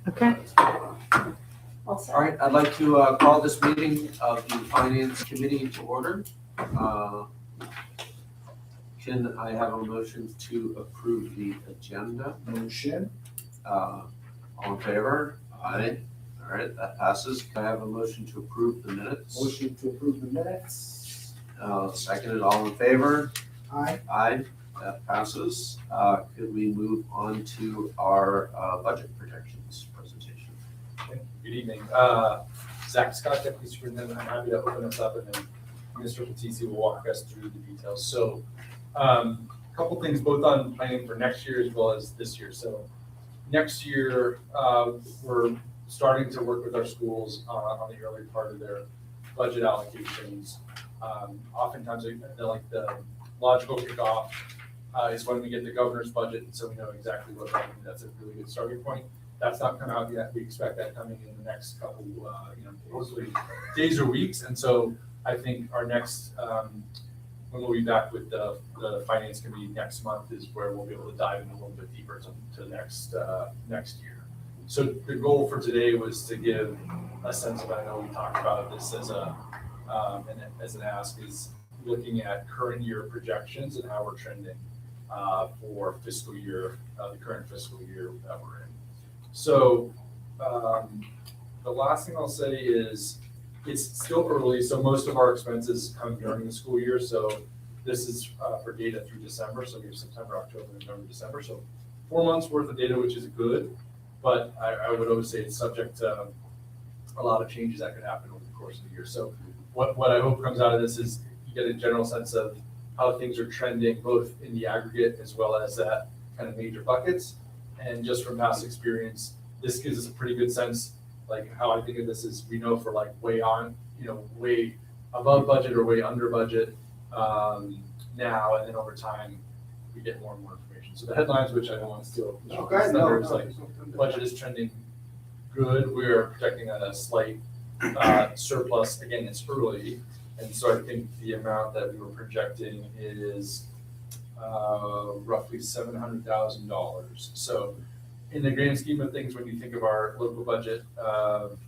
Okay. All set. All right, I'd like to call this meeting of the Finance Committee to order. Can I have a motion to approve the agenda? Motion. All in favor? Aye. All right, that passes. Can I have a motion to approve the minutes? Motion to approve the minutes. Seconded, all in favor? Aye. Aye, that passes. Could we move on to our budget projections presentation? Good evening. Zach Scott, Deputy Superintendent. I'm happy to open us up, and then Mr. Patisi will walk us through the details. So a couple things both on planning for next year as well as this year. So next year, we're starting to work with our schools on the early part of their budget allocations. Oftentimes, they're like the logical kickoff is when we get the governor's budget, and so we know exactly what revenue. That's a really good starting point. That's not come out yet. We expect that coming in the next couple, hopefully days or weeks. And so I think our next, when we'll be back with the finance committee next month is where we'll be able to dive in a little bit deeper to next year. So the goal for today was to give a sense of, I know we talked about this as an ask, is looking at current year projections and how we're trending for fiscal year, the current fiscal year that we're in. So the last thing I'll say is it's still early, so most of our expenses come during the school year. So this is for data through December. So we have September, October, November, December. So 4 months worth of data, which is good, but I would always say it's subject to a lot of changes that could happen over the course of the year. So what I hope comes out of this is you get a general sense of how things are trending, both in the aggregate as well as that kind of major buckets. And just from past experience, this gives us a pretty good sense, like how I think of this is we know for like way above budget or way under budget now, and then over time, we get more and more information. So the headlines, which I don't want to steal, is like budget is trending good. We are projecting a slight surplus. Again, it's early. And so I think the amount that we were projecting is roughly $700,000. So in the grand scheme of things, when you think of our local budget of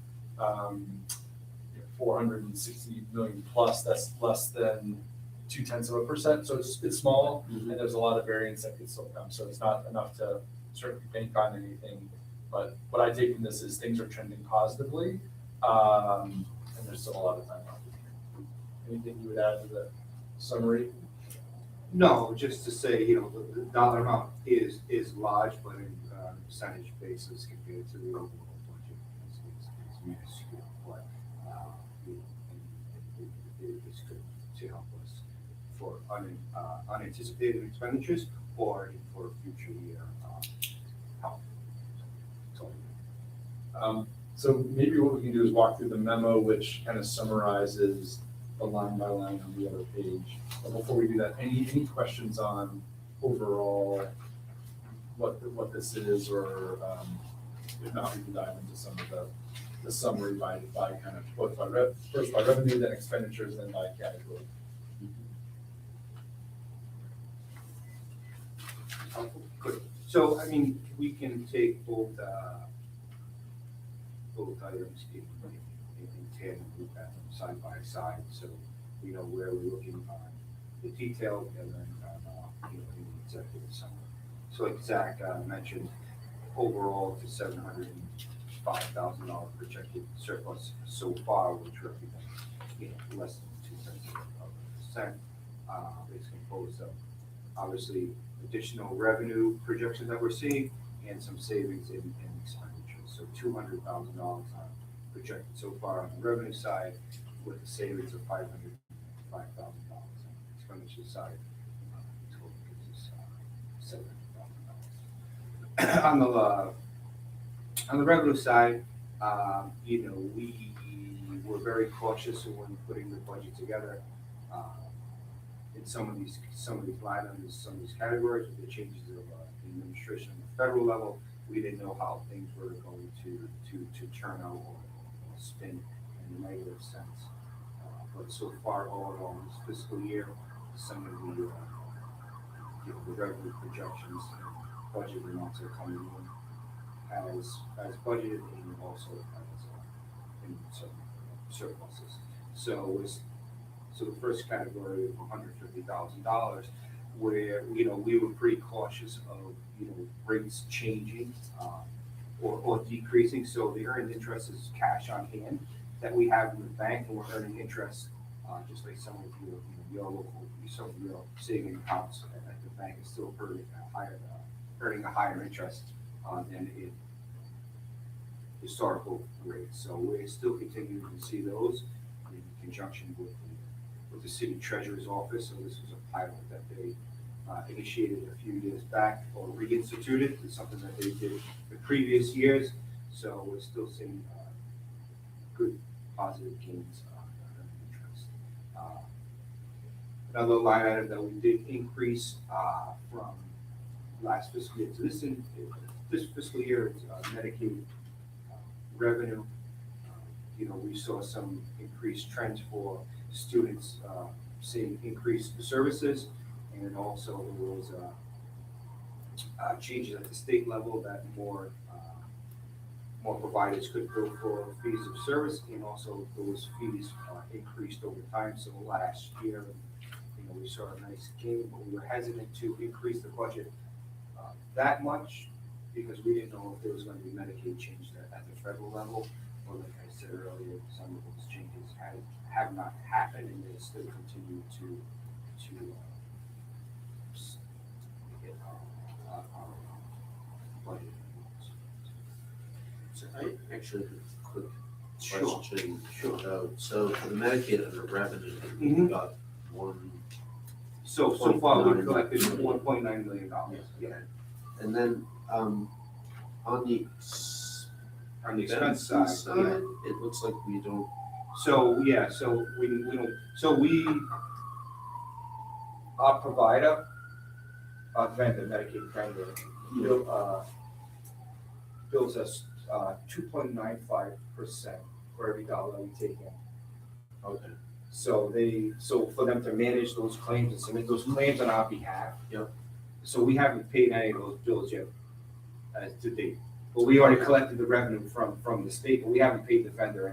460 million plus, that's less than 0.2%. So it's small, and there's a lot of variance that could still come. So it's not enough to certainly bank on anything. But what I take from this is things are trending positively, and there's still a lot of time left. Anything you would add to the summary? No, just to say, the dollar amount is large, but in percentage basis compared to the overall budget, it's minuscule. But it's good to help us for unanticipated expenditures or for future year help. So maybe what we can do is walk through the memo, which kind of summarizes the line by line on the other page. But before we do that, any questions on overall what this is, or if not, we can dive into some of the summary by kind of both first by revenue, then expenditures, then by category. Good. So, we can take both items in tandem, look at them side by side, so we know where we're looking on the detail and then in the executive summary. So like Zach mentioned, overall it's a $705,000 projected surplus so far, which represents less than 0.2%. It's composed of obviously additional revenue projections that we're seeing and some savings in expenditures. So $200,000 projected so far on the revenue side, with a savings of $505,000 on the expenditure side. Total gives us $700,000. On the revenue side, we were very cautious when putting the budget together. In some of these line items, some of these categories, with the changes of administration on the federal level, we didn't know how things were going to turn out or spin in a negative sense. But so far, all in all, this fiscal year, some of the revenue projections, budget amounts are coming in as budgeted and also as in some surpluses. So the first category of $150,000, where, we were pretty cautious of, rates changing, or decreasing, so the earned interest is cash on hand that we have in the bank, and we're earning interest, just like some of your local, some of your saving accounts at the bank is still earning a higher interest, than in historical rates. So we're still continuing to see those in conjunction with the city treasurer's office. So this was a pilot that they initiated a few years back, or reinstituted. It's something that they did the previous years. So we're still seeing good positive gains on interest. Another line item that we did increase from last fiscal year to this fiscal year is Medicaid revenue. We saw some increased trends for students seeing increased services, and also there was changes at the state level that more providers could bill for fees of service, and also those fees increased over time. So last year, we saw a nice gain, but we were hesitant to increase the budget that much because we didn't know if there was going to be Medicaid change at the federal level, or like I said earlier, some of those changes have not happened, and they still continue to hit our budget. So I actually have a quick Sure. question. Sure. So for the Medicaid under revenue, we Mhm. got one. So far, we've collected $1.9 million. Okay. And then, on the On the expense side, yeah. it looks like we don't. So we don't, our provider, our vendor, Medicaid vendor, bills us 2.95% for every dollar we take in. Okay. So for them to manage those claims and submit those claims on our behalf. Yep. So we haven't paid any of those bills yet, to date. But we already collected the revenue from the state, but we haven't paid the vendor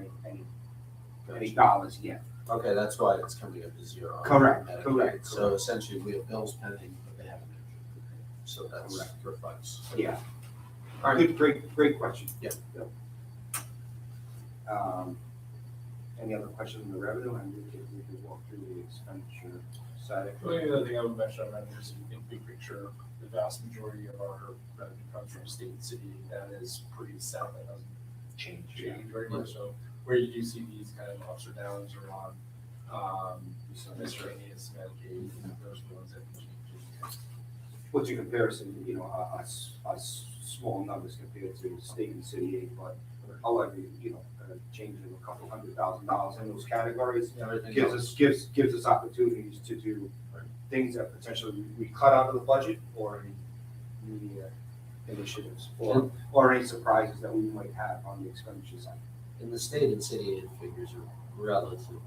any dollars yet. Okay, that's why it's coming up to zero. on Correct, Medicaid. correct, So essentially, we have bills pending, but they haven't actually been paid. So that's Correct. reflects. Yeah. All right. Great question. Yep. Any other questions on the revenue? And we could walk through the expenditure side. The only other thing I would mention on revenue is in big picture, the vast majority of our revenue comes from state and city. That is pretty set. That doesn't change very much. So where you do see these kind of ups or downs are on miscellaneous Medicaid, those are the ones that can change. What's your comparison, us small numbers compared to state and city aid, but however, changing a couple $100,000 in those categories Everything gives else. us opportunities to do things that potentially we cut out of the budget, or any initiatives, or any surprises that we might have on the expenditure side. And the state and city aid figures are relatively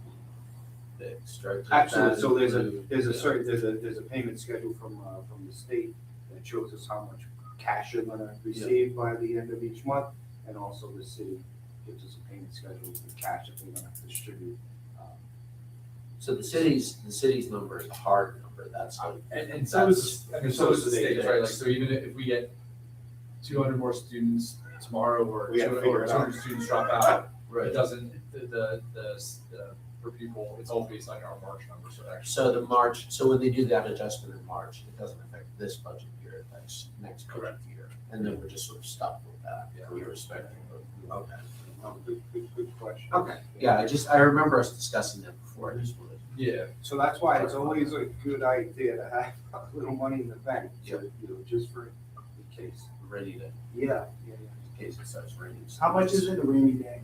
fixed, right? Does Absolutely, that so include- there's a payment schedule from the state that shows us how much cash you're gonna receive by the end of each month, and also the city gives us a payment schedule with cash that we're gonna distribute. So the city's number is a hard number, that's like. And so is, so is the state, state. right? Like, so even if we get 200 more students tomorrow, or We gotta figure it out. 200 students drop out, Right. it doesn't, the per pupil, it's all based on our March number, so actually. So when they do that adjustment in March, it doesn't affect this budget year, it affects next budget Correct. year. And then we're just sort of stuck with that, Yeah. irrespective of, okay. Good question. Okay, yeah, I remember us discussing that before, I just wanted. Yeah, So that's why it's always a good idea to have a little money in the bank, so, just for the case. Ready to, Yeah. in case it starts raining. How much is in the rainy day?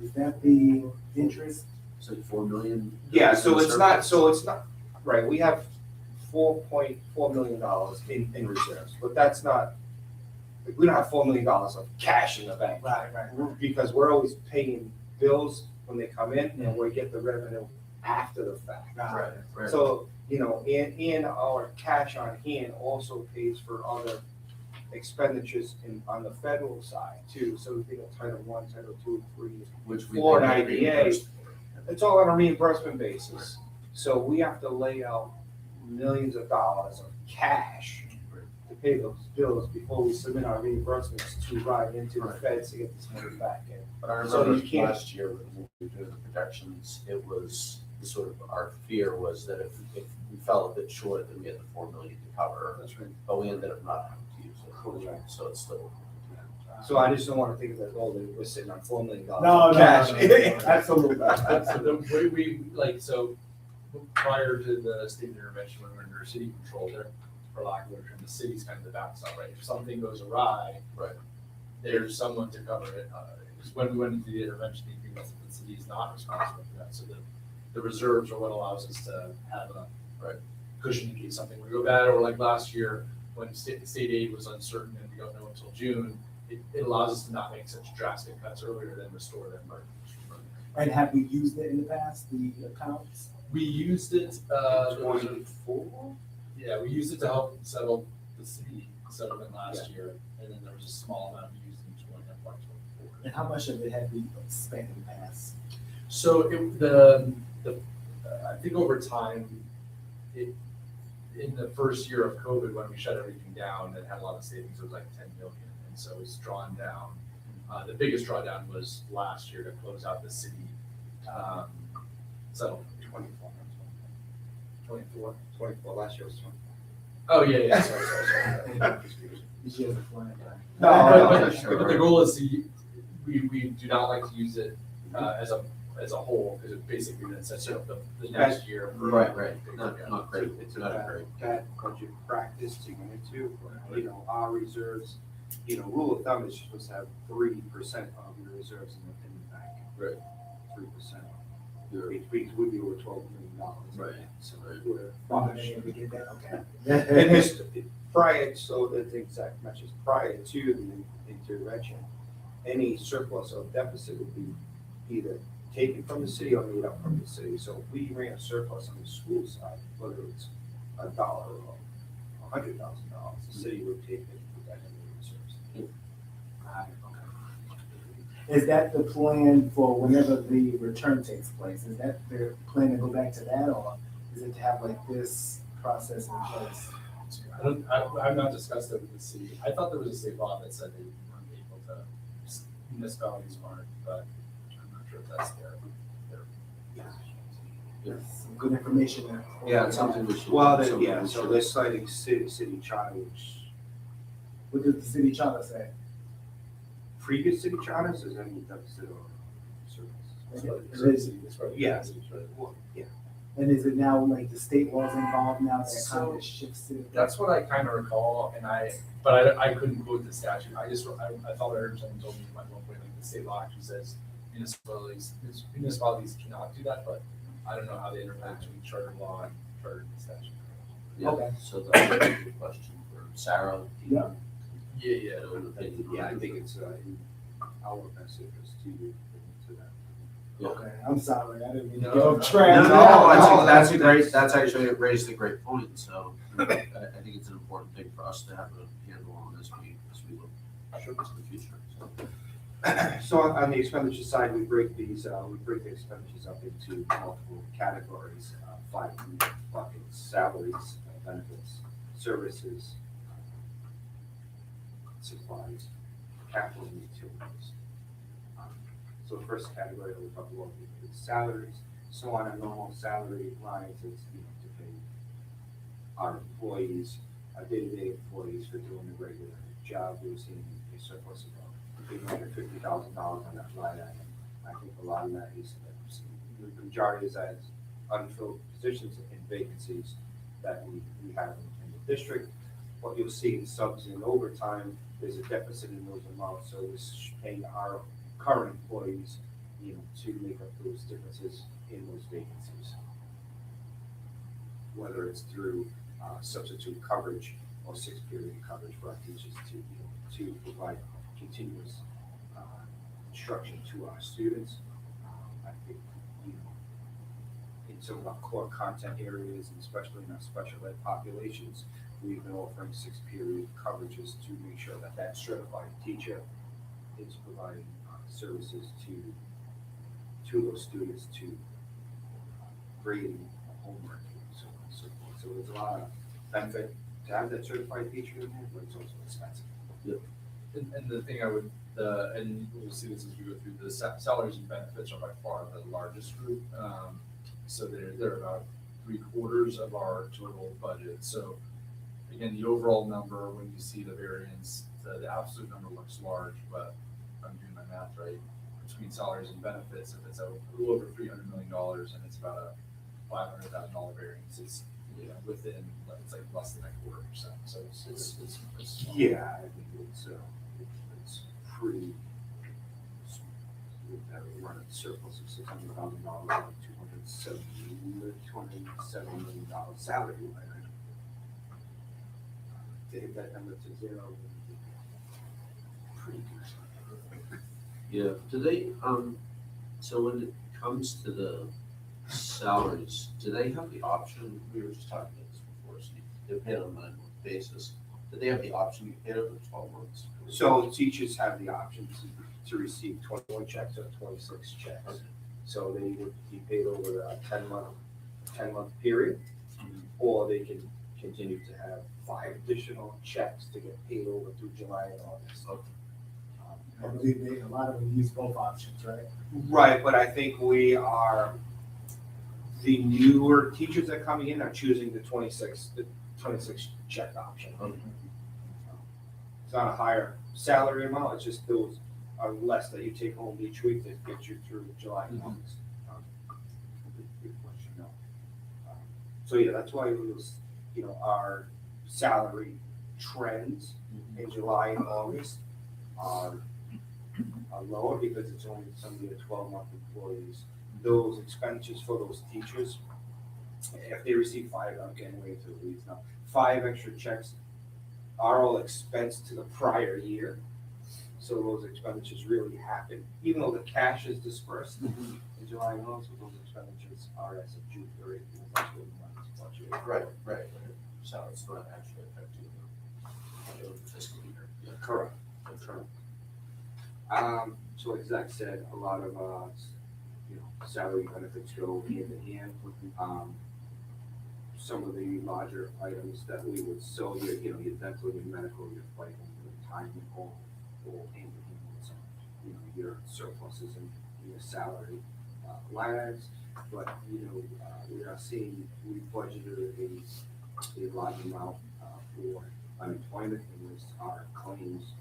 Is that the interest? It's like 4 million. Yeah, so it's not, right, we have $4.4 million in reserves, but that's not, we don't have $4 million of cash in the bank. Right. Because we're always paying bills when they come in, and we get the revenue after the fact. Right. So, and our cash on hand also pays for other expenditures on the federal side too. So we think of Title I, Title II, III, Which we. Florida pay IDA. reimbursed for. it's all on a reimbursement basis. So we have to lay out millions of dollars of cash to pay those bills before we submit our reimbursements to ride into the Right. feds to get this money back in. But I So remember you can't- last year when we were doing the projections, it was, sort of, our fear was that if we fell a bit short, then we had the 4 million to cover, That's right. but we ended up not having to use it. Correct. So it's still. So I just don't want to think of that, oh, we're sitting on $4 million No, of cash. absolutely. So the way we, like, so prior to the state intervention, when we were under city control there, for lack of a better term, the city's kind of the backstop, right? If something goes awry, Right. there's someone to cover it. Because when we went into the intervention, the city is not responsible for that. So the reserves are what allows us to have a cushion in case something would go bad. Or like last year, when state aid was uncertain and we don't know until June, it allows us to not make such drastic cuts earlier than restore them. And have we used it in the past, the accounts? We used it, there was a- 24? yeah, we used it to help settle the city settlement last year, and then there was a small amount we used in 2024. And how much of it have we spent in the past? So I think over time, in the first year of COVID, when we shut everything down and had a lot of savings, it was like 10 million, and so it's drawn down. The biggest drawdown was last year to close out the city settlement. 24. Last year was 24. Oh, yeah, sorry. This year's a flying No, But the goal is we do not like to use it as a whole, because it basically then sets up the next year. for- Right. Not great. It's Not a great. bad budget practice to go into, our reserves, rule of thumb is you're supposed to have 3% of your reserves in the bank. Right. 3%. You're- Which would be over $12 million. Right. So Right. we're time. flush. We get that, okay. And this, prior, so the exact matches, prior to the intervention, any surplus or deficit would be either taken from the city or made up from the city. So if we ran a surplus on the school side, whether it's $1 or $100,000, the city would take it, put that in the reserves. Is that the plan for whenever the return takes place? Is that their plan to go back to that, or is it to have like this process in place? I've not discussed it with the city. I thought there was a state law that said they weren't able to, municipalities aren't, but I'm not sure if that's their. Some good information there. Yeah, it's something we should. Well, something yeah, we so should- they're citing city charter, which What does the city charter say? previous city charters is any deficit or surplus. Yes. Well, yeah. And is it now like the state laws involved now that kind So- of shifts it? That's what I kind of recall, but I couldn't quote the statute. I thought I heard someone told me at one point, like the state law actually says municipalities cannot do that, but I don't know how they interpret between charter law and charter statute. Yeah, Okay. so that's a good question for Sarah. Yeah. Yeah. Yeah, I think it's in our best interest to do to that. Okay, I'm sorry, I didn't mean to No, get no, off track. No, that's actually raised a great point, so I think it's an important thing for us to have a handle on as we look to the future, so. So on the expenditure side, we break the expenditures up into multiple categories, 5 buckets: salaries, benefits, services, supplies, capital, and utilities. So the first category that we talk about is salaries. So on a normal salary line, it's to pay our employees, our day-to-day employees for doing a regular job. We're seeing a surplus of about $850,000 on that line item. I think a lot of that is, the majority is as unfilled positions and vacancies that we have in the district. What you'll see in subs and overtime, there's a deficit in those amounts, so it's paying our current employees, to make up those differences in those vacancies. Whether it's through substitute coverage or 6-period coverage for our teachers to provide continuous instruction to our students. I think, in some of our core content areas, and especially in our special ed populations, we've been offering 6-period coverages to make sure that that certified teacher is providing services to those students to grading, homework, and so on and so forth. So there's a lot of benefit to have that certified teacher in there, but it's also expensive. And the thing I would, and we'll see this as we go through, the salaries and benefits are by far the largest group. So they're about 3/4 of our total budget. So again, the overall number, when you see the variance, the absolute number looks large, but if I'm doing my math right, between salaries and benefits, if it's a little over $300 million and it's about a $500,000 variance, it's, within, it's like less than 0.25%. So it's small. Yeah, I think it's pretty. That we run a surplus of $600,000, $270 million salary line. To hit that number to zero, pretty good. Yeah, do they, so when it comes to the salaries, do they have the option, we were just talking about this before, Steve, they're paid on a 9-month basis. Do they have the option to be paid over 12 months? So teachers have the option to receive 21 checks or 26 checks. Okay. So they would be paid over a 10-month period, or they can continue to have 5 additional checks to get paid over through July and August. I believe a lot of them use both options, right? Right, but I think the newer teachers that are coming in are choosing the 26 check option. Okay. It's not a higher salary amount, it's just those are less that you take home each week that get you through July and August. Good question, no. So yeah, that's why it was, our salary trends in July and August are lower because it's only somebody at 12-month employees. Those expenditures for those teachers, if they receive 5, I'm getting way into the weeds now, 5 extra checks are all expensed to the prior year. So those expenditures really happen, even though the cash is dispersed in July and August, but those expenditures are as of June 30th. That's what the money's budgeted. Right. So it's not actually affecting the fiscal year. Yeah. Correct. So like Zach said, a lot of, salary benefits go hand in hand. Some of the larger items that we would, so your dental, your medical, your FICA, your retirement, all hand in hand with some, your surpluses and your salary lines. But, we are seeing, we budgeted a large amount for unemployment, and was our claims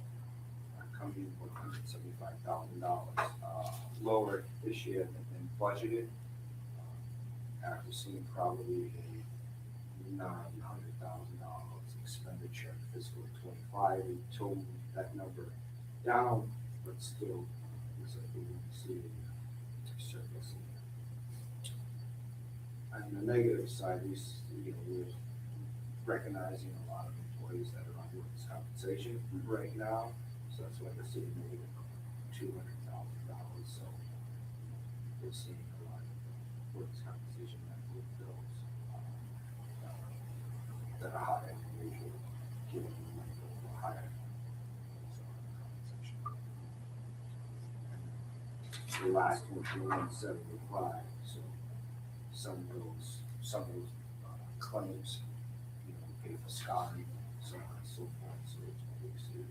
coming in $175,000 lower this year than budgeted. After seeing probably a $900,000 expenditure in fiscal 25, we toned that number down, but still, looks like we will see a surplus in there. On the negative side, we're recognizing a lot of employees that are on workers' compensation right now, so that's why we're seeing negative $200,000. So we're seeing a lot of workers' compensation medical bills that are higher than usual, given the higher compensation. The last one was 175, so some of those claims, pay for scarring, so on and so forth, so it's obviously a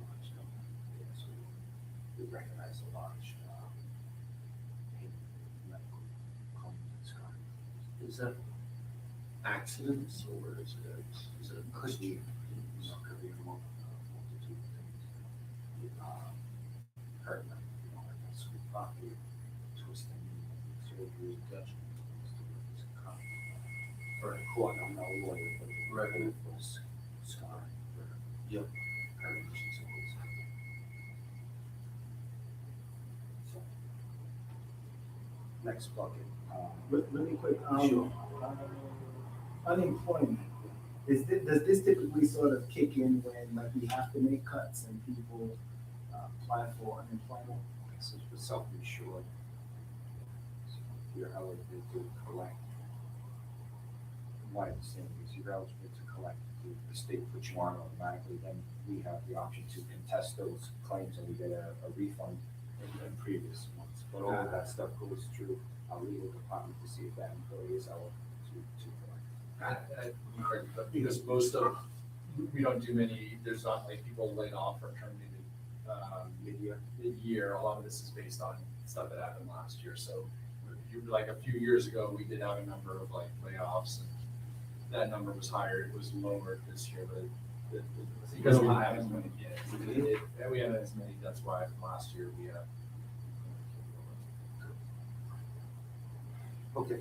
large number. Yeah, so we recognize a large medical claims and scarring. Is that accidents or is it Could be, could be a multitude of things. Hurt them, like a school property, twisting, surgery, or a court, I'm not a lawyer, but Right. was scarring. Yep. So, next bucket. Really quick, Sure. Unemployment, does this typically sort of kick in when like we have to make cuts and people apply for unemployment? Since we're self-insured, so we're eligible to collect my understanding is you're eligible to collect, the state puts you on automatically, then we have the option to contest those claims and we get a refund in previous months. But all of that stuff goes through our legal department to see if that employee is eligible to collect. Because most of, we don't do many, there's not like people laid off or terminated Mid-year. mid-year. A lot of this is based on stuff that happened last year. So like a few years ago, we did have a number of like layoffs and that number was higher. It was lower this year, but because we didn't have as many, we haven't as many, that's why from last year we have. Okay,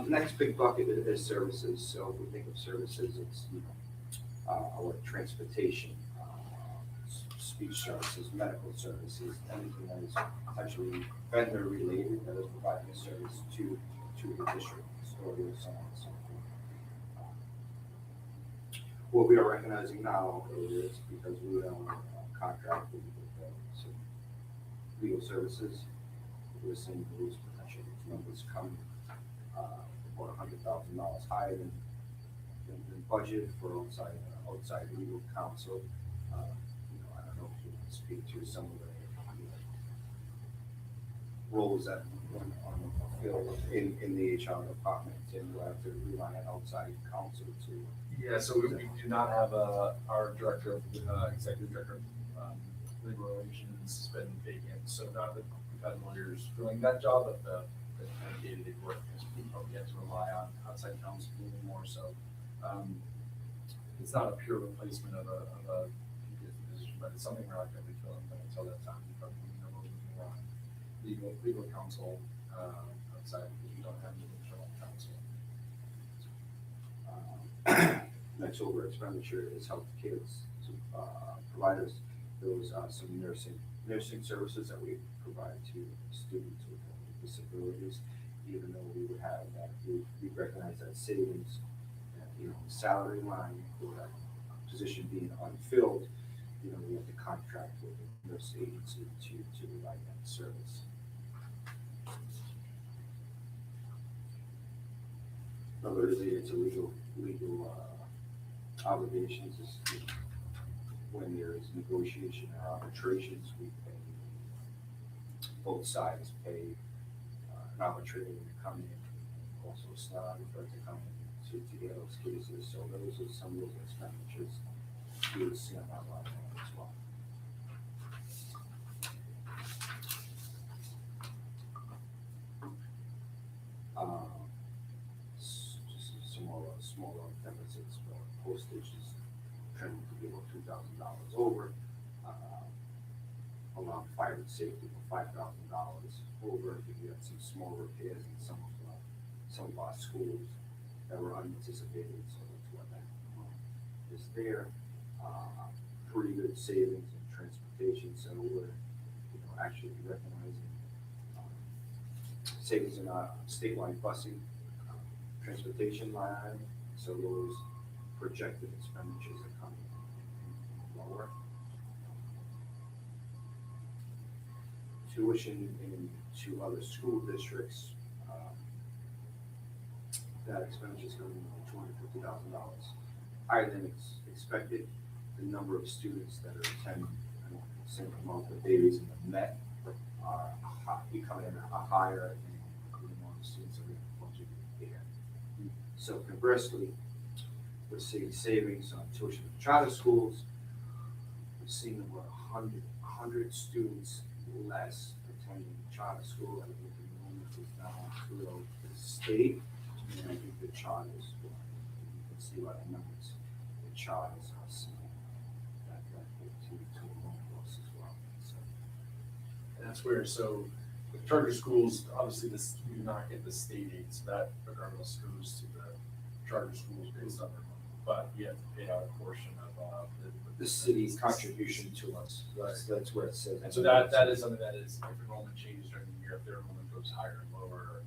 next big bucket is services. So if we think of services, it's, our transportation, speech services, medical services, anything that is potentially vendor related that is providing a service to the district, custodial, so on and so forth. What we are recognizing now is because we are contracted with some legal services, we're seeing those potential numbers come about $100,000 higher than budget for outside legal counsel. I don't know if you want to speak to some of the roles that went on the field in the HR department, and we'll have to rely on outside counsel to. Yeah, so we do not have our director of, executive director of labor relations has been vacant, so now that we've had lawyers doing that job, but the kind of day-to-day work is we probably have to rely on outside counsel a little more, so it's not a pure replacement of a PPS position, but it's something we're actively filling, but until that time, we probably need a little more on legal counsel outside, because we don't have any internal counsel. Next over expenditure is health care providers. There was some nursing services that we provide to students with disabilities, even though we would have that, we recognize that savings, salary line for that position being unfilled, we have to contract with the nurse agency to provide that service. Another related to legal obligations is when there is negotiation or arbitrations, we pay, both sides pay an arbitrator to come in, also a stenographer to come in to get those cases. So those are some of those expenditures you would see on that line item as well. Just some more smaller deficits, but postage is trending to be about $2,000 over. Around fire and safety for $5,000 over. We had some small repairs in some of our schools that were unanticipated, so that's what that is there. Pretty good savings in transportation, so we're actually recognizing savings in our statewide busing transportation line item. So those projected expenditures are coming lower. Tuition into other school districts, that expenditure is going to be $250,000 higher than expected. The number of students that are attending the same amount of days in the Met are becoming a higher than the amount of students that we have budgeted there. So conversely, we're seeing savings on tuition in charter schools. We're seeing about 100 students less attending charter school. I think the enrollment is down through the state, and I think the charters, you can see by the numbers, the charters are seeing that to enrollment loss as well. So. And that's where, so with charter schools, obviously this, we do not get the state aid, so that regardless goes to the charter schools based on their money, but we have to pay out a portion of The city's contribution to us, that's where it says. And so that is something that is, if enrollment changes during the year, if their enrollment goes higher and lower,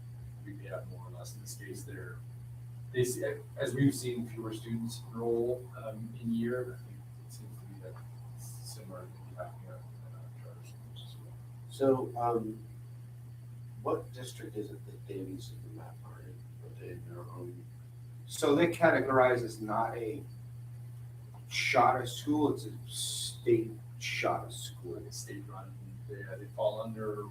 we pay out more or less. In this case, they see, as we've seen fewer students enroll in year, I think it seems to be that similar thing happening at charter schools as well. So, what district is it that Davies and the map are in? Are they in their own So they're categorized as not a charter school, it's a state charter school. Like state run, they fall under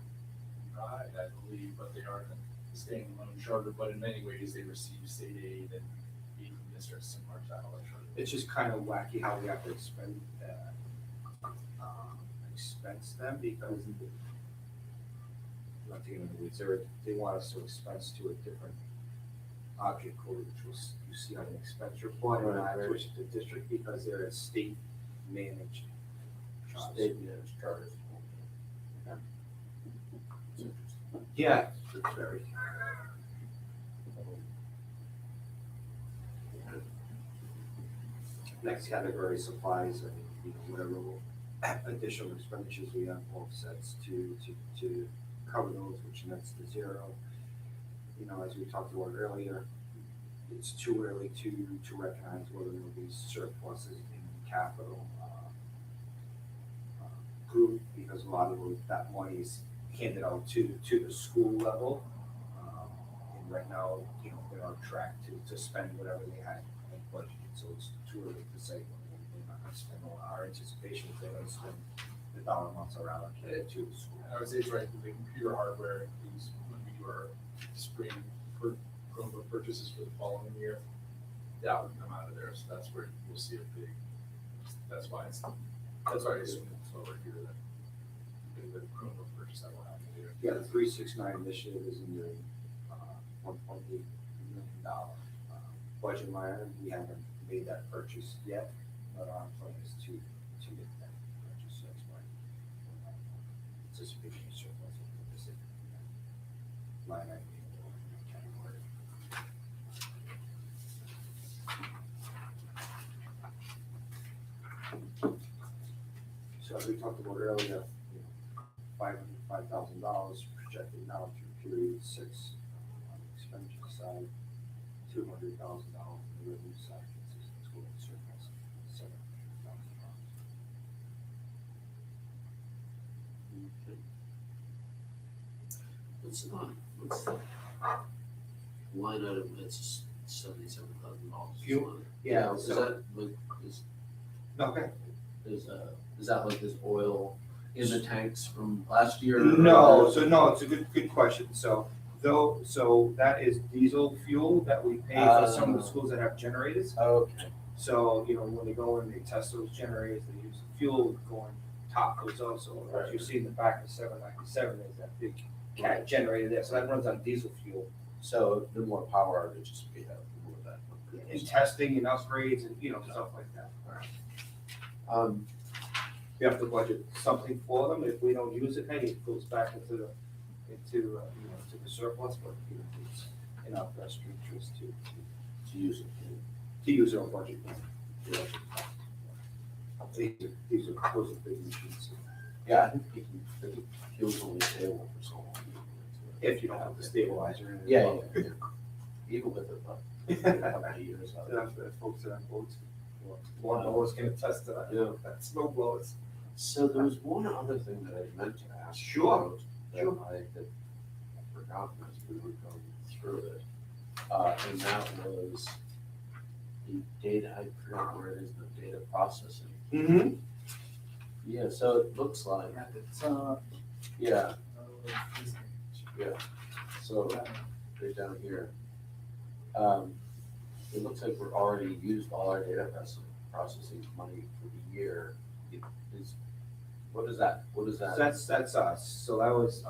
RIDE, I believe, but they aren't a standalone charter, but in many ways they receive state aid and aid from districts similar to how a charter. It's just kind of wacky how we have to expense them because not to get into the weeds, they want us to expense to a different object code, which was, you see on the expense report, and I switched to district because they're a state managed. State managed charter. Yeah, it's very. Next category, supplies, and whatever additional expenditures we have offsets to cover those, which nets to zero. As we talked about earlier, it's too early to recognize whether there will be surpluses in capital group, because a lot of that money is handed out to the school level. And right now, they're on track to spend whatever they had budgeted, so it's too early to say when they're not gonna spend. Our anticipation is they're gonna spend the dollar amounts are allocated to the school. I would say it's right, the computer hardware is when we do our spring Chromebook purchases for the following year, that would come out of there, so that's where you'll see a big, that's why I assume it's over here that the Chromebook purchase that will happen here. Yeah, the 369 initiative is in the $1.8 million budget line. We haven't made that purchase yet, but our plan is to make that purchase. So that's why anticipation of surplus of the specific line item category. So as we talked about earlier, $505,000 projected now through period 6 on the expenditure side, $200,000 on the revenue side, consistent school surplus, $700,000. What's the line item, it's $77,000? Fuel? Yeah, Is so- that like, Okay. is that like this oil in the tanks from last year? No, it's a good question. So that is diesel fuel that we pay for some of the schools that have generators. Okay. So, when they go in, they test those generators, they use fuel going top goes also. As you see in the back of 797, there's that big cat generator there. So that runs on diesel fuel. So the more power outages we have, the more that. In testing and upgrades and, stuff like that. We have to budget something for them. If we don't use it, hey, it goes back into the surplus, but it's in our best interest to use it, to use our budget. Yeah. Those are big machines. Yeah, I think fuel's only stable for so long. If you don't have the stabilizer in it. Yeah. Even with it, but how many years out? The folks that have boats, lawn mowers can attest to that. Yeah. That's snow blowers. So there was one other thing that I meant to ask. Sure, about that I had forgotten as we were going through it. And that was the data, I forgot where it is, the data processing. Mm-hmm. Yeah, so it looks like, At the top. yeah, this so right down here. It looks like we're already used all our data processing money for the year. What is that? That's us. So that was,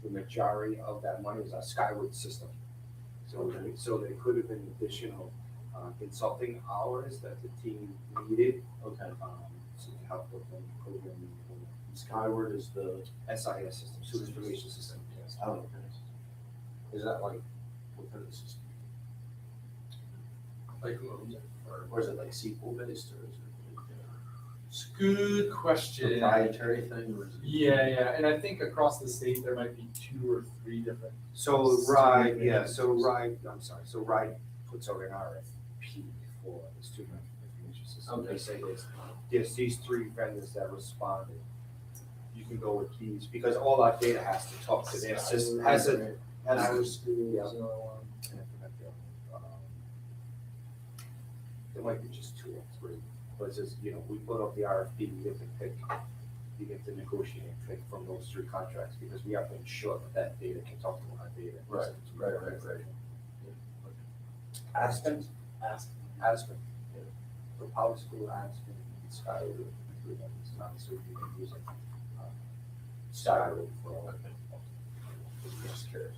the majority of that money was our Skyward system. So there could have been additional consulting hours that the team needed, Okay, to help with the programming. Skyward is the, SIS system, student information system, yes. oh, okay. Is that like, what kind of system? Like who owns it? Or is it like SQL based, or is it It's a good like question. a proprietary thing, or is it? Yeah, and I think across the state, there might be 2 or 3 different. So RIDE puts out an RFP for the student information system. Okay. They say there's these 3 vendors that responded. You can go with these, because all our data has to talk to their system, has a, Our school, Yeah. so, there might be just 2 or 3. But it's just, we put up the RFP, you get to pick, you get to negotiate and pick from those 3 contracts, because we have to ensure that data can talk to our data. Right. Aspen, yeah. For Power School, Aspen, Skyroot, it's not so you can use it. Skyroot for all. Just curious.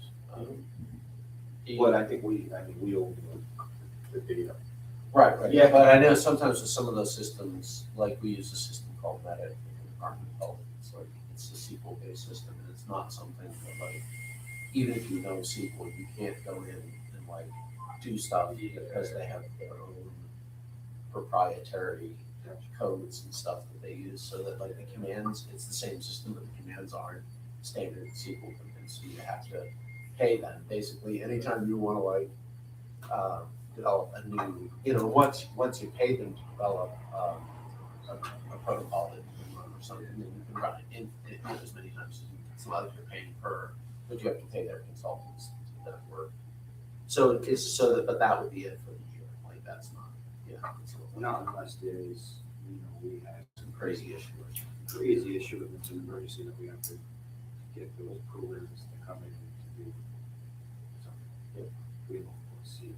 But I think we own the data. Right, yeah, but I know sometimes with some of those systems, like we use a system called Meta in the Department of Health. It's like, it's a SQL-based system, and it's not something that, like, even if you know SQL, you can't go in and like do stuff because they have their own proprietary codes and stuff that they use, so that like the commands, it's the same system, but the commands aren't standard SQL commands, so you have to pay them. Basically, anytime you want to like develop a new, once you pay them to develop a protocol that you can run or something, then you can run it in as many times as you can. Some others you're paying per, but you have to pay their consultants to do that work. So it's so that, but that would be it for the year. Like that's not, it's Not unless there's, we had some crazy issue. crazy issue if it's an emergency that we have to get those programs to come in to do. So, we will see.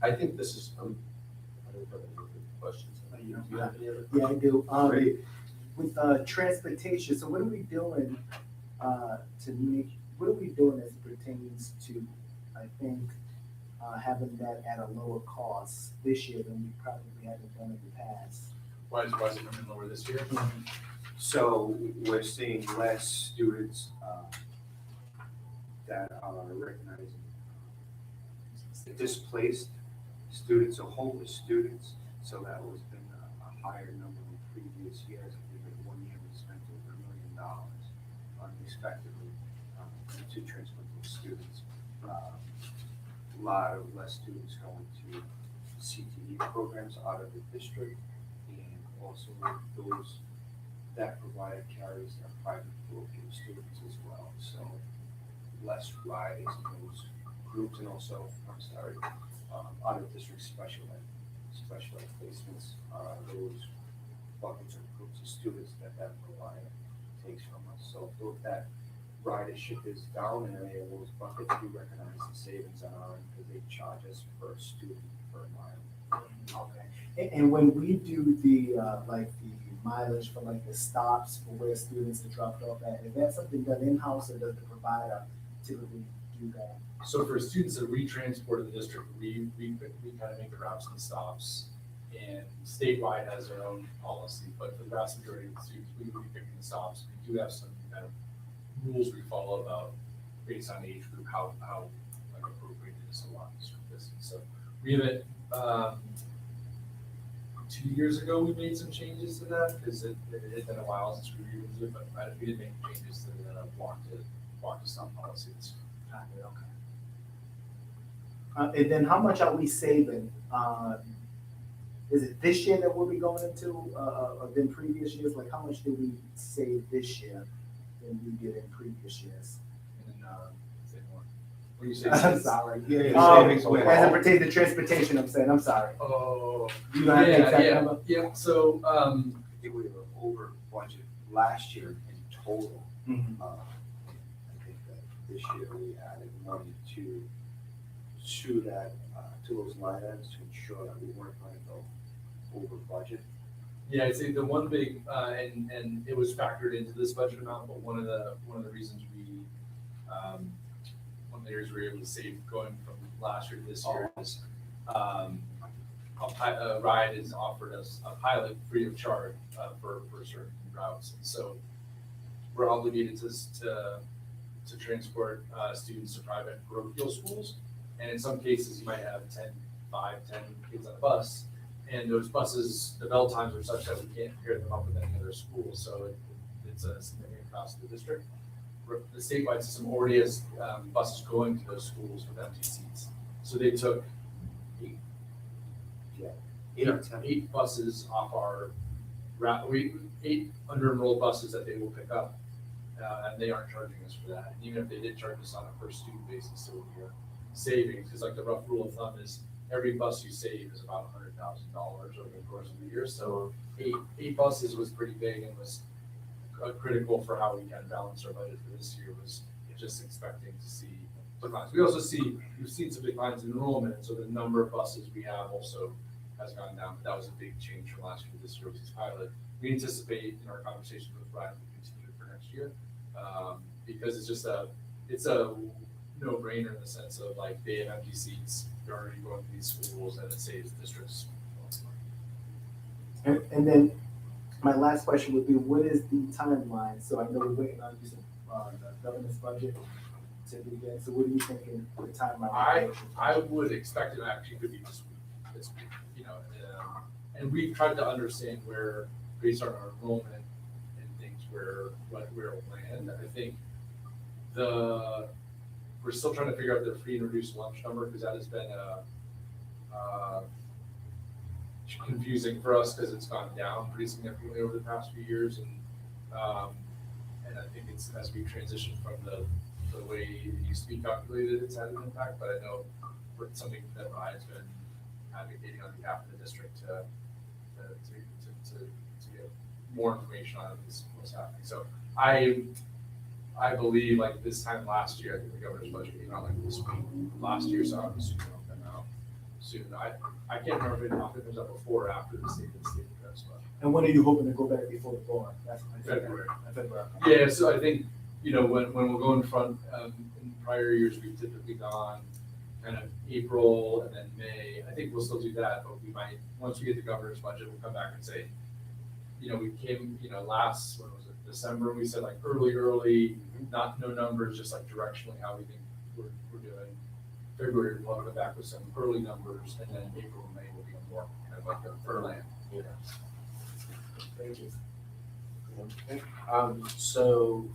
I think this is, I don't have any other questions. Do you have any other? Yeah, I do. With transportation, so what are we doing what are we doing as it pertains to, I think, having that at a lower cost this year than we probably haven't done in the past? Why is it coming lower this year? So we're seeing less students that are recognizing displaced students or homeless students. So that was been a higher number in previous years. I think in 1 year we spent over $1 million unexpectedly to transport those students. A lot of less students going to CTE programs out of the district, and also those that provide carries their private parochial students as well. So less riders in those groups, and also, out of district special ed placements, those buckets or groups of students that provider takes from us. So if that ridership is down in any of those buckets, we recognize the savings on our end because they charge us per student per mile. Okay. And when we do the like the mileage for like the stops for where students are dropped off at, is that something done in-house, or does the provider typically do that? So for students that we transport to the district, we kind of make the routes and the stops, and statewide has their own policy, but for the vast majority of the students, we will be picking the stops. We do have some kind of rules we follow about based on age group, how like appropriate it is to walk a certain distance. So we have it, 2 years ago, we made some changes to that because it had been a while since we revisited it, but we did make changes to the walk to stop policy this year. Okay. And then how much are we saving? Is it this year that we'll be going into, than previous years? Like how much did we save this year than we did in previous years? And say more. What do you say? I'm sorry. Savings overall. As it pertains to transportation, I'm sorry. Oh, You don't have the exact yeah. number? Yeah, so, I think we were over budget last year in total. Mhm. I think that this year we added money to that, to those line items to ensure that we weren't going to go over budget. yeah, I'd say the one big, and it was factored into this budget amount, but one of the reasons one of the areas we were able to save going from last year to this year is, a ride has offered us a pilot free of charge, for certain routes. And so we're obligated to transport, students to private parochial schools. And in some cases, you might have 10 kids on a bus, and those buses, the bell times are such that we can't pair them up with any other school, so it's a significant cost to the district. The statewide system already has buses going to those schools with empty seats, so they took eight buses off our route, 8 under-enrolled buses that they will pick up, and they aren't charging us for that. And even if they did charge us on a per student basis, it would be a savings, because like the rough rule of thumb is every bus you save is about $100,000 over the course of the year. So eight buses was pretty big and was critical for how we can balance our budget for this year. Was just expecting to see declines. We've seen some declines in enrollment, so the number of buses we have also has gone down. But that was a big change from last year. This year was this pilot. We anticipate in our conversations with Brian to continue for next year, because it's a no-brainer in the sense of like they have empty seats, they're already going to these schools, and it saves districts. And then my last question would be, what is the timeline? So I know we're waiting on the governor's budget to begin. So what are you thinking the timeline? I would expect it actually could be this week, and we've tried to understand where, based on our enrollment and things, where it'll land. I think we're still trying to figure out the free and reduced lunch number, because that has been confusing for us because it's gone down pretty significantly over the past few years, and I think it's as we transition from the way it used to be calculated, it's had an impact. But I know it's something that I've been advocating on behalf of the district to get more information on what's happening. So I believe like this time last year, I think the governor's budget came out like this week last year, so I'm assuming it'll come out soon. I can't remember if it comes out before or after the state address. And when are you hoping to go back before the board? That's February. February. Yeah, so I think, when we'll go in front, in prior years, we've typically gone kind of April and then May. I think we'll still do that, but we might, once we get the governor's budget, we'll come back and say, we came, last, when was it, December, we said like early, no numbers, just like directionally how we think we're doing. February, we'll come back with some early numbers, and then April and May will be more kind of like a furland. Thank you. Okay. So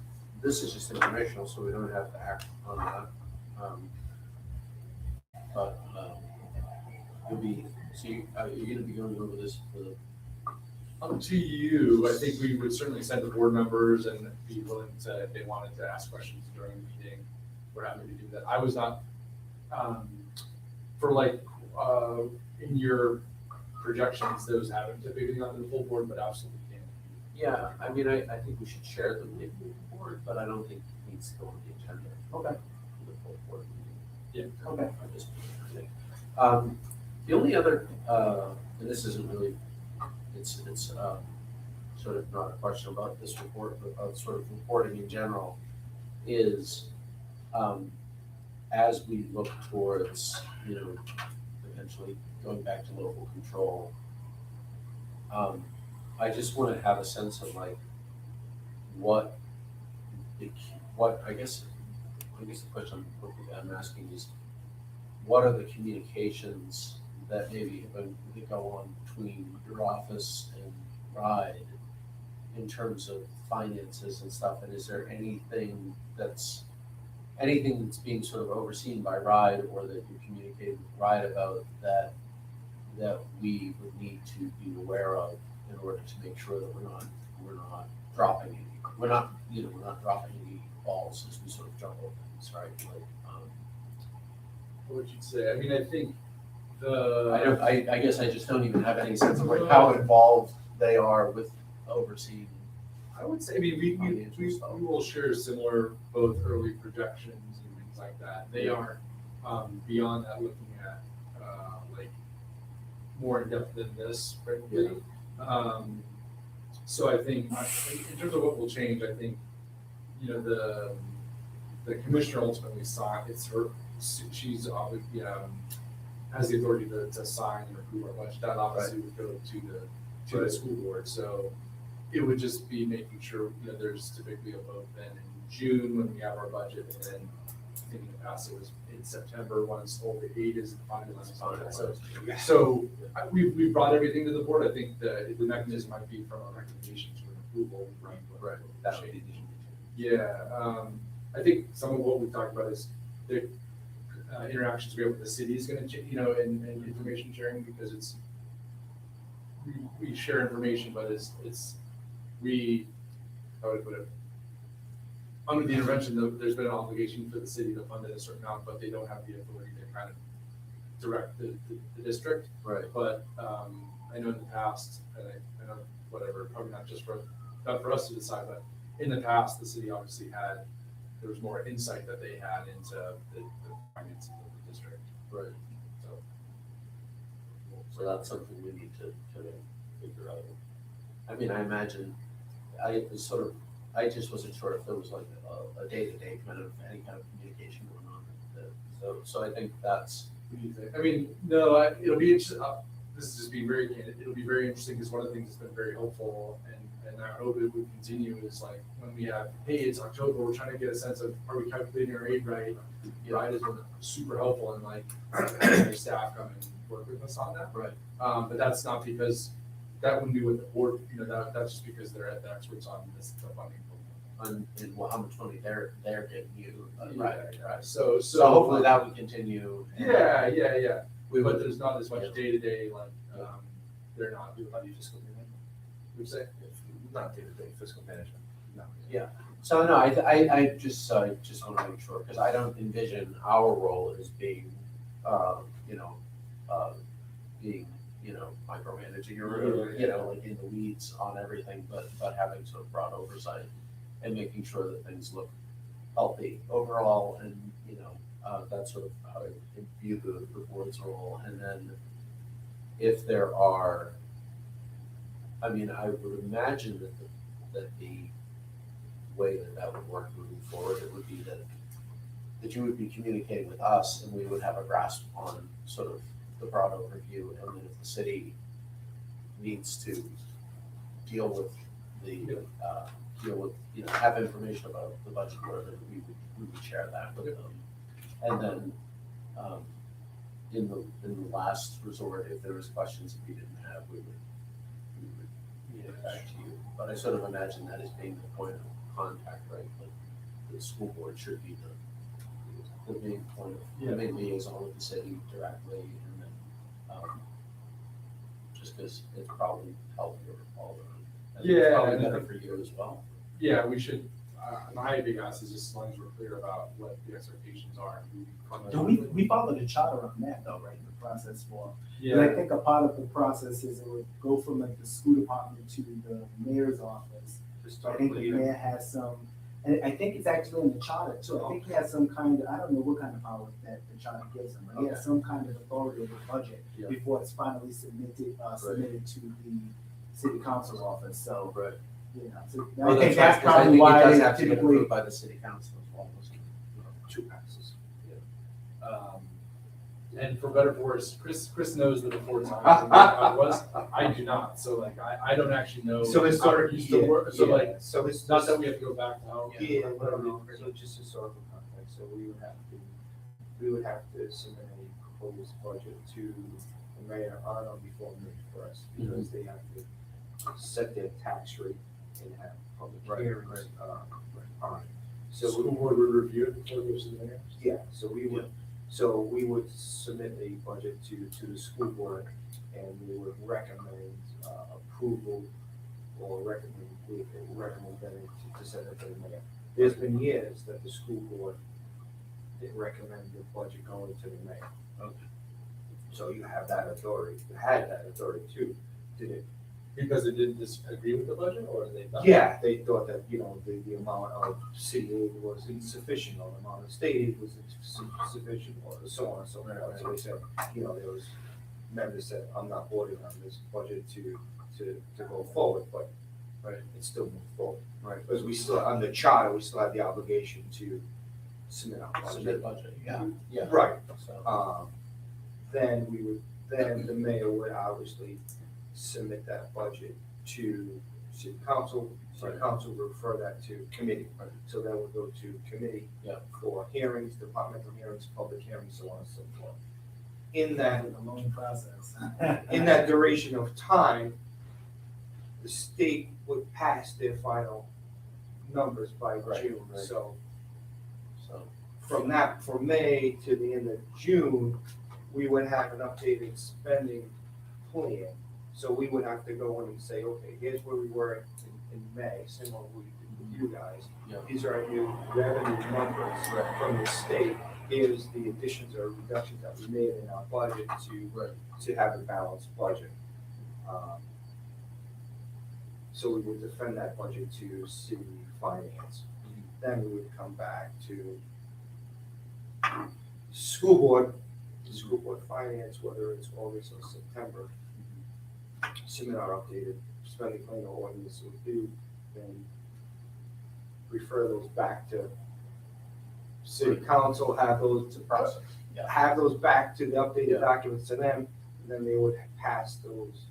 this is just informational, so we don't have to act on that. But you're gonna be going over this for the. Up to you. I think we would certainly send the board members and be willing to, if they wanted to ask questions during the meeting, we're happy to do that. I was not, for like, in your projections, those haven't typically gone to the full board, but absolutely can. Yeah, I mean, I think we should share them with the board, but I don't think it needs to go on the agenda. Okay. For the full board meeting. Yeah. Okay. I'm just, the only other, and this isn't really, it's sort of not a question about this report, but about sort of reporting in general, is as we look towards, potentially going back to local control, I just want to have a sense of like what I guess the question I'm asking is, what are the communications that maybe go on between your office and RIDE in terms of finances and stuff? And is there anything that's being sort of overseen by RIDE, or that you're communicating with RIDE about that we would need to be aware of in order to make sure that we're not dropping any balls as we sort of juggle things, right? Like, What would you say? I mean, I think I guess I just don't even have any sense of like how involved they are with overseeing. I would say, I mean, we will share similar both early projections and things like that. They are beyond that, looking at like more in depth than this, frankly. So I think in terms of what will change, I think the commissioner ultimately it's her. She's obviously has the authority to sign and approve our budget. That obviously would go to the school board. So it would just be making sure, there's typically a vote then in June when we have our budget, and then I think in the past it was in September once all the aid is finalized. So we brought everything to the board. I think the mechanism might be from a recommendation to an approval. Right. That would be Yeah. I think some of what we talked about is the interactions we have with the city is going to, and information sharing, because we share information, but how would I put it? under the intervention, there's been an obligation for the city to fund it a certain amount, but they don't have the authority to kind of direct the district. Right. But, I know in the past, and I know, whatever, probably not for us to decide, but in the past, the city obviously there was more insight that they had into the finances of the district. Right. So, So that's something we need to kind of figure out. I mean, I imagine, I just wasn't sure if there was like a day-to-day kind of, any kind of communication going on. So I think that's, what do you think? I mean, no, it'll be interesting. This is just being very candid. It'll be very interesting because one of the things that's been very helpful, and I hope it would continue, is like when we have, hey, it's October, we're trying to get a sense of, are we calculating our aid right? Right, has been super helpful, and like having your staff come and work with us on that. right, But that's not because that wouldn't be what the board, that's just because they're the experts on this, the funding. and how much money they're getting you, Right. right. So So hopefully that would continue. Yeah. We But would, there's not as much Yeah. day-to-day, like, they're not, Do how do you fiscal management? would say. Not day-to-day fiscal management, no. so no, I just want to make sure, because I don't envision our role as being, being, micromanaging or, like in the weeds on everything, but having sort of broad oversight and making sure that things look healthy overall, and, that's sort of how I view the board's role. And then if there are, I mean, I would imagine that the way that would work moving forward, it would be that you would be communicating with us, and we would have a grasp on sort of the broad overview, and then if the city needs to deal with have information about the budget, where we would share that with them. And then, in the last resort, if there was questions that we didn't have, we would get back to you. But I sort of imagine that as being the point of contact, right? Like, the school board should be the main point of, the main liaison with the city directly, and then, just because it's probably healthier all around. And it's Yeah, probably and I better think- for you as well. Yeah, we should, my big ask is just as long as we're clear about what the expectations are. We followed the charter on that though, right, the process for. And Yeah, I think a part of the process is it would go from like the school department to the mayor's office. I think the mayor has some, and I think it's actually in the charter too. I think he has some kind of, I don't know what kind of power that the charter gives him, but he has some kind of authority over the budget Yeah. before it's finally submitted to the city council's office, so. Right. So Well, I think right, that's 'cause I probably think it why does they have to get typically. approved by the city council as well, doesn't it? 2 passes. and for better or for worse, Chris knows the before time, I was, I do not, so like, I don't actually know. So how it historically, used to work. So like, so it's not that we have to go back to how. Yeah, no, so just historical context, so we would have to submit a proposed budget to the mayor on or before May first, because they have to set their tax rate and have public hearings, on it. So So, school board would review it before it goes to the mayor? yeah, so we would submit a budget to the school board, and we would recommend, approval, or recommend them to send it to the mayor. There's been years that the school board didn't recommend the budget going to the mayor. Okay. So you have that authority, you had that authority too, did it? Because they didn't disagree with the budget, or they not? Yeah, they thought that, the amount of city aid was insufficient, or the amount of state aid was insufficient, or so on and so forth. So they said, there was members said, I'm not voting on this budget to go forward, but it still moved forward. Right. Because we still, under charter, we still have the obligation to submit our Submit budget. budget, yeah. Right, So, then the mayor would obviously submit that budget to city council. City council would refer that to committee. Right. So that would go to committee Yeah. for hearings, departmental hearings, public hearings, so on and so forth. In that, A long process. in that duration of time, the state would pass their final numbers by Right, June. right. So so, from May to the end of June, we would have an updated spending plan. So we would have to go in and say, okay, here's where we were in May, similar we did you guys. Yeah. These are our new revenue numbers from the state. Here's the additions or reductions that we made in our budget to have a balanced budget. So we would defend that budget to city finance. Then we would come back to school board finance, whether it's August or September. Submit our updated spending plan or ordinance with you, then refer those back to city council, have those process. have those back to the updated documents to them, and then they would pass those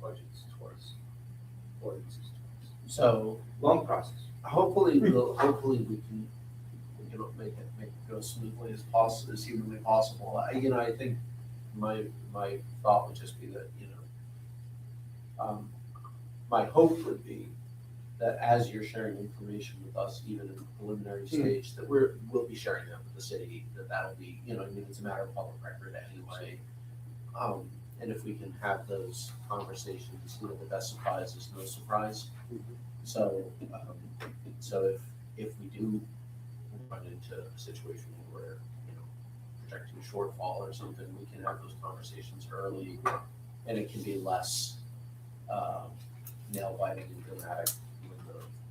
budgets towards ordinances. So Long process. hopefully we can make it go smoothly as possible, as humanly possible. I think my thought would just be that, my hope would be that as you're sharing information with us, even in the preliminary stage, that we'll be sharing that with the city, that'll be, it's a matter of public record anyway. And if we can have those conversations, the best surprise is no surprise. So, if we do run into a situation where, projecting a shortfall or something, we can have those conversations early, and it can be less nail biting and dramatic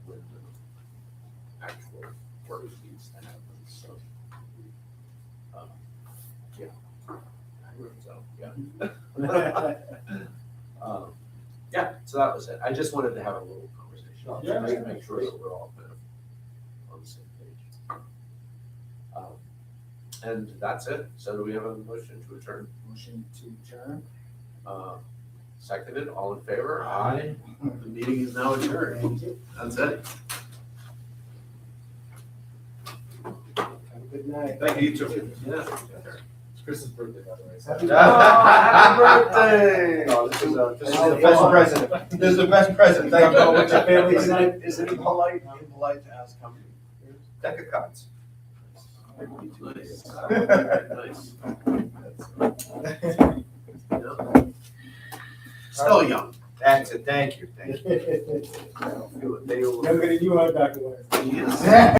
when the actual work needs to happen. So, so that was it. I just wanted to have a little conversation. Yeah, Just to make sure that we're all kind of on the same page. And that's it. So do we have a motion to adjourn? Motion to adjourn. Seconded, all in favor? Aye. The meeting is now adjourned. Thank you. That's it. Have a good night. Thank you, you too. Yeah. It's Chris's birthday, by the way. so- Happy Happy birthday! No, this is the Oh, best yeah. present. This is the best present. Thank you. What's your family tonight? Is it impolite to ask how many? Deck of cards. Nice. Nice. Still young. That's it. Thank you. Thank you. I don't feel a day over. Younger than you are, Dr. Wayne. He is.